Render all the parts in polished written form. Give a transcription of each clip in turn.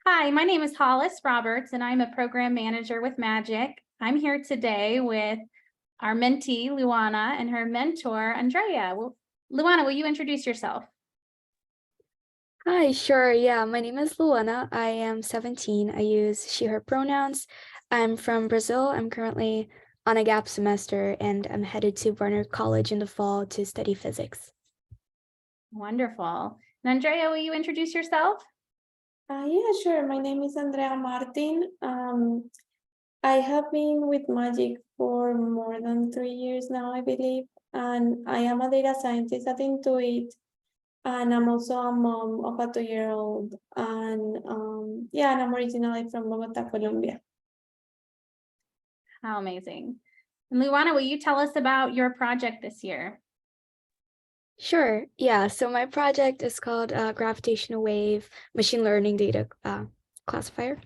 Hi, my name is Hollis Roberts, and I'm a program manager with Magic. I'm here today with our mentee, Luanna, and her mentor, Andrea. Luanna, will you introduce yourself? Hi, sure. Yeah, my name is Luanna. I am 17. I use she, her pronouns. I'm from Brazil. I'm currently on a gap semester and I'm headed to Barnard College in the fall to study physics. Wonderful. And Andrea, will you introduce yourself? Yeah, sure. My name is Andrea Martin. I have been with Magic for more than 3 years now, I believe, and I am a data scientist at Intuit, and I'm also a mom of a 2-year-old, and yeah, and I'm originally from Bogota, Colombia. How amazing. And Luanna, will you tell us about your project this year? Sure. Yeah. So my project is called Gravitational Wave Machine Learning Data Classifier.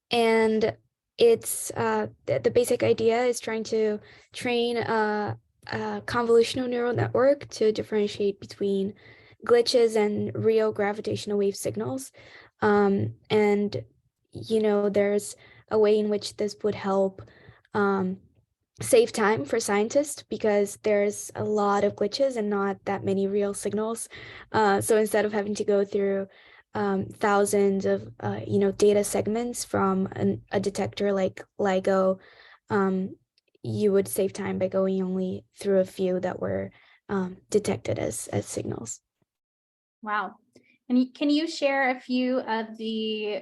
And it's the basic idea is trying to train a convolutional neural network to differentiate between glitches and real gravitational wave signals. And, there's a way in which this would help save time for scientists because there's a lot of glitches and not that many real signals. So instead of having to go through thousands of data segments from a detector like LIGO, you would save time by going only through a few that were detected as signals. Wow. And can you share a few of the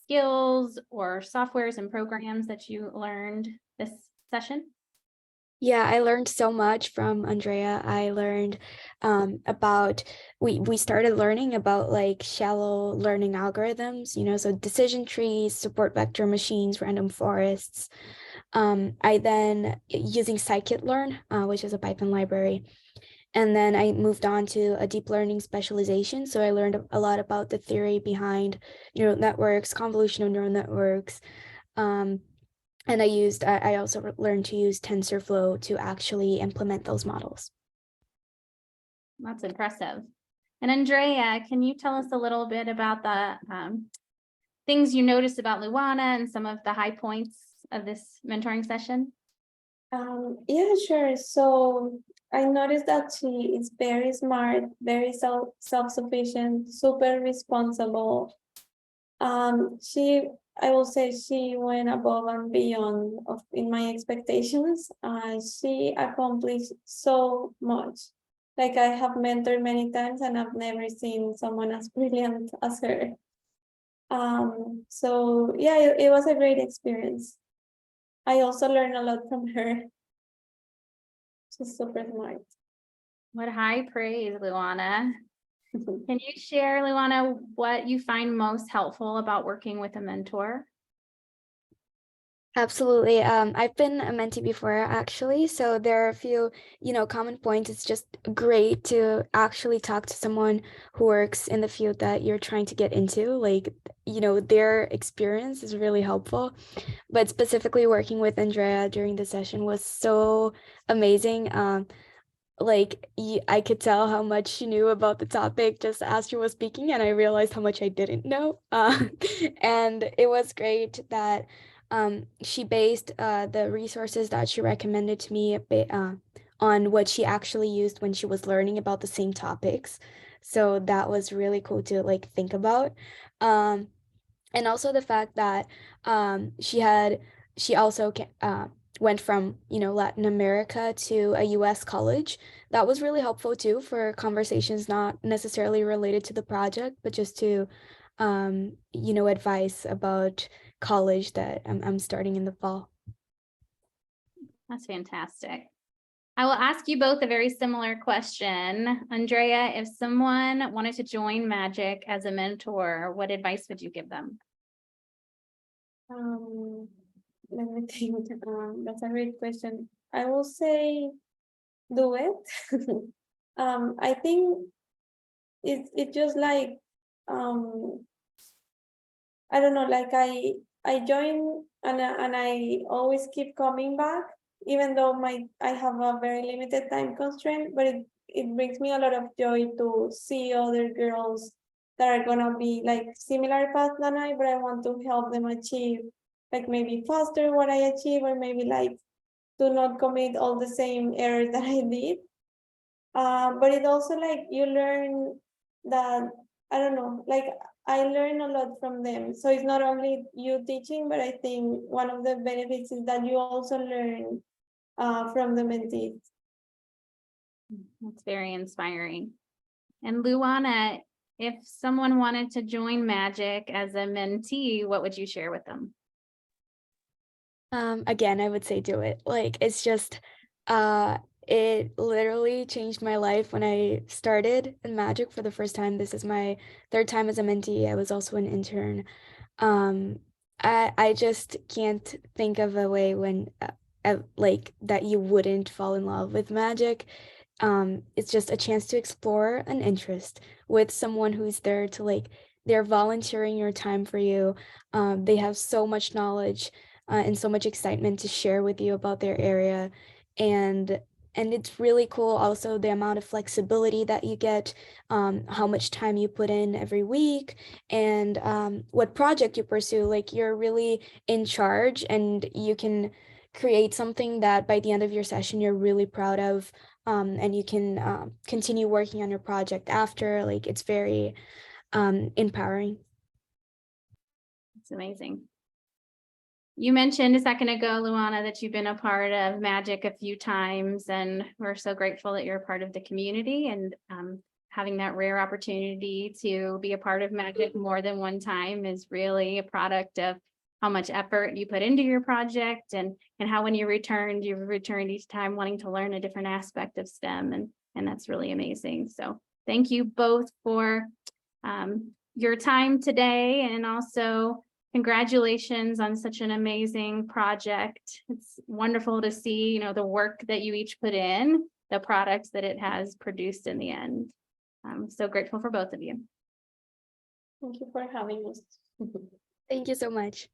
skills or softwares and programs that you learned this session? Yeah, I learned so much from Andrea. I learned about we started learning about like shallow learning algorithms, so decision trees, support vector machines, random forests. I then using scikit-learn, which is a Python library. And then I moved on to a deep learning specialization. So I learned a lot about the theory behind neural networks, convolutional neural networks. And I also learned to use TensorFlow to actually implement those models. That's impressive. And Andrea, can you tell us a little bit about the things you noticed about Luanna and some of the high points of this mentoring session? Yeah, sure. So I noticed that she is very smart, very self-sufficient, super responsible. I will say she went above and beyond in my expectations. She accomplished so much. Like I have mentored many times and I've never seen someone as brilliant as her. So yeah, it was a great experience. I also learned a lot from her. She's super smart. What high praise, Luanna. Can you share, Luanna, what you find most helpful about working with a mentor? Absolutely. I've been a mentee before, actually. So there are a few, common points. It's just great to actually talk to someone who works in the field that you're trying to get into. Like, their experience is really helpful. But specifically working with Andrea during the session was so amazing. I could tell how much she knew about the topic just as she was speaking, and I realized how much I didn't know. And it was great that she based the resources that she recommended to me on what she actually used when she was learning about the same topics. So that was really cool to like think about. And also the fact that she also went from Latin America to a US college. That was really helpful too for conversations not necessarily related to the project, but just to advice about college that I'm starting in the fall. That's fantastic. I will ask you both a very similar question. Andrea, if someone wanted to join Magic as a mentor, what advice would you give them? Let me think. That's a great question. I will say do it. I think it just like I don't know, like I join and I always keep coming back, even though I have a very limited time constraint, but it brings me a lot of joy to see other girls that are gonna be like similar path than I, but I want to help them achieve like maybe faster what I achieve, or maybe like do not commit all the same errors that I did. But it also like you learn that, I don't know, like I learn a lot from them. So it's not only you teaching, but I think one of the benefits is that you also learn from the mentees. That's very inspiring. And Luanna, if someone wanted to join Magic as a mentee, what would you share with them? Again, I would say do it. Like it's just it literally changed my life when I started in Magic for the first time. This is my third time as a mentee. I was also an intern. Um, I just can't think of a way when like that you wouldn't fall in love with Magic. It's just a chance to explore an interest with someone who's there to like they're volunteering your time for you. They have so much knowledge and so much excitement to share with you about their area, and it's really cool also the amount of flexibility that you get, how much time you put in every week, and what project you pursue. Like you're really in charge, and you can create something that by the end of your session you're really proud of, and you can continue working on your project after. Like it's very empowering. It's amazing. You mentioned a second ago, Luanna, that you've been a part of Magic a few times, and we're so grateful that you're a part of the community, and having that rare opportunity to be a part of Magic more than one time is really a product of how much effort you put into your project, and how when you returned each time wanting to learn a different aspect of STEM, and that's really amazing. So thank you both for your time today, and also congratulations on such an amazing project. It's wonderful to see, the work that you each put in, the products that it has produced in the end. I'm so grateful for both of you. Thank you for having us. Thank you so much.